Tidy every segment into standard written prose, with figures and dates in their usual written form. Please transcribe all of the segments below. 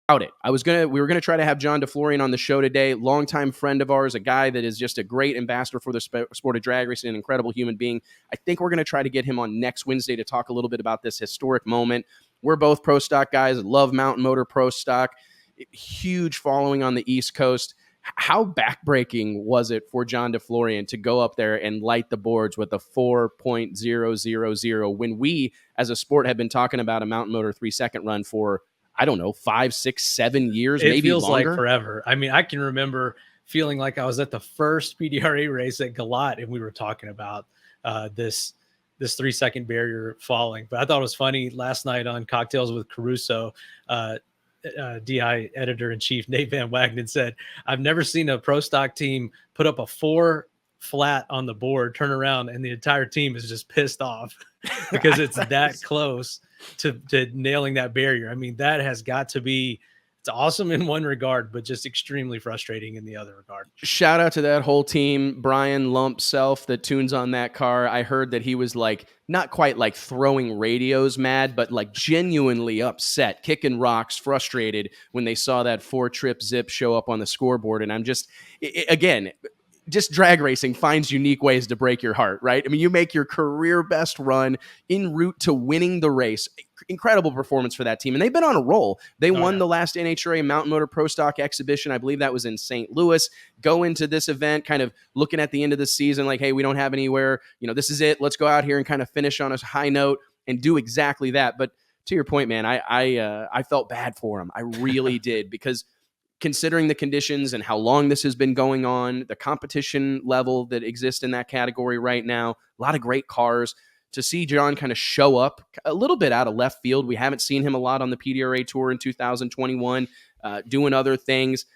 Doubt it. We were gonna try to have John DeFlorian on the show today, longtime friend of ours, a guy that is just a great ambassador for the sport of drag racing, an incredible human being. I think we're gonna try to get him on next Wednesday to talk a little bit about this historic moment. We're both pro stock guys, love Mountain Motor Pro Stock, huge following on the East Coast. How backbreaking was it for John DeFlorian to go up there and light the boards with a 4.000 when we, as a sport, have been talking about a Mountain Motor 3-second run for, I don't know, 5, 6, 7 years, it maybe feels longer. Like forever. I mean, I can remember feeling like I was at the first PDRA race at Galat, and we were talking about this 3-second barrier falling. But I thought it was funny last night on Cocktails with Caruso. DI editor-in-chief Nate Van Wagenen said, "I've never seen a pro stock team put up a 4 flat on the board, turn around, and the entire team is just pissed off because it's that close to nailing that barrier." I mean, that has got to be, it's awesome in one regard, but just extremely frustrating in the other regard. Shout out to that whole team. Brian Lump Self that tunes on that car. I heard that he was like, not quite like throwing radios mad, but like genuinely upset, kicking rocks, frustrated when they saw that 4-trip zip show up on the scoreboard. And I'm just, again, just drag racing finds unique ways to break your heart, right? I mean, you make your career best run en route to winning the race. Incredible performance for that team. And they've been on a roll. They won the last NHRA Mountain Motor Pro Stock exhibition. I believe that was in St. Louis. Go into this event kind of looking at the end of the season like, hey, we don't have anywhere. This is it. Let's go out here and kind of finish on a high note and do exactly that. But to your point, man, I felt bad for him. I really did, because considering the conditions and how long this has been going on, the competition level that exists in that category right now, a lot of great cars. To see John kind of show up a little bit out of left field. We haven't seen him a lot on the PDRA Tour in 2021, doing other things.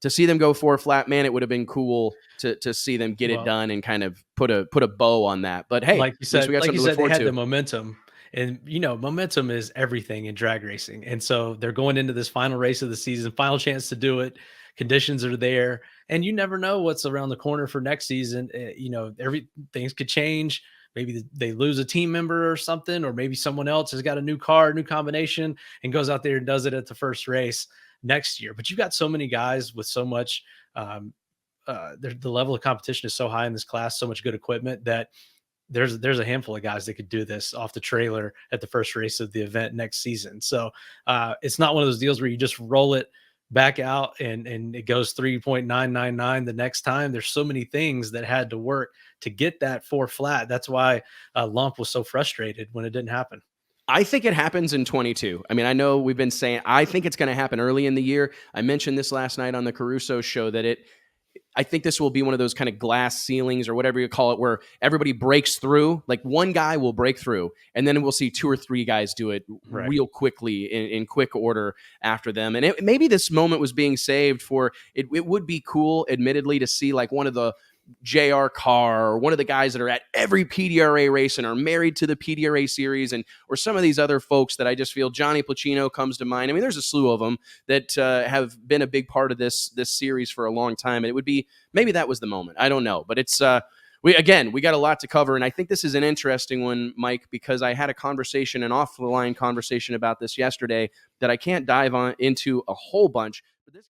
To see them go 4 flat, man, it would have been cool to see them get it done and kind of put a bow on that. But hey, like you said, we got something to look they forward had to. the momentum. And, momentum is everything in drag racing. And so they're going into this final race of the season, final chance to do it. Conditions are there. And you never know what's around the corner for next season. Things could change. Maybe they lose a team member or something, or maybe someone else has got a new car, new combination, and goes out there and does it at the first race next year. But you've got so many guys with so much, the level of competition is so high in this class, so much good equipment, that there's a handful of guys that could do this off the trailer at the first race of the event next season. So it's not one of those deals where you just roll it back out and it goes 3.999 the next time. There's so many things that had to work to get that 4 flat. That's why Lump was so frustrated when it didn't happen. I think it happens in 22. I mean, I know we've been saying, I think it's going to happen early in the year. I mentioned this last night on the Caruso show that I think this will be one of those kind of glass ceilings or whatever you call it, where everybody breaks through. Like one guy will break through, and then we'll see 2 or 3 guys do it real quickly in quick order after them. And maybe this moment was being saved for it. It would be cool, admittedly, to see like one of the JR Carr or one of the guys that are at every PDRA race and are married to the PDRA series, and or some of these other folks that I just feel. Johnny Placino comes to mind. I mean, there's a slew of them that have been a big part of this series for a long time, and it would be, maybe that was the moment. I don't know, but it's we got a lot to cover, and I think this is an interesting one, Mike, because I had an off-the-line conversation about this yesterday that I can't dive into a whole bunch, but this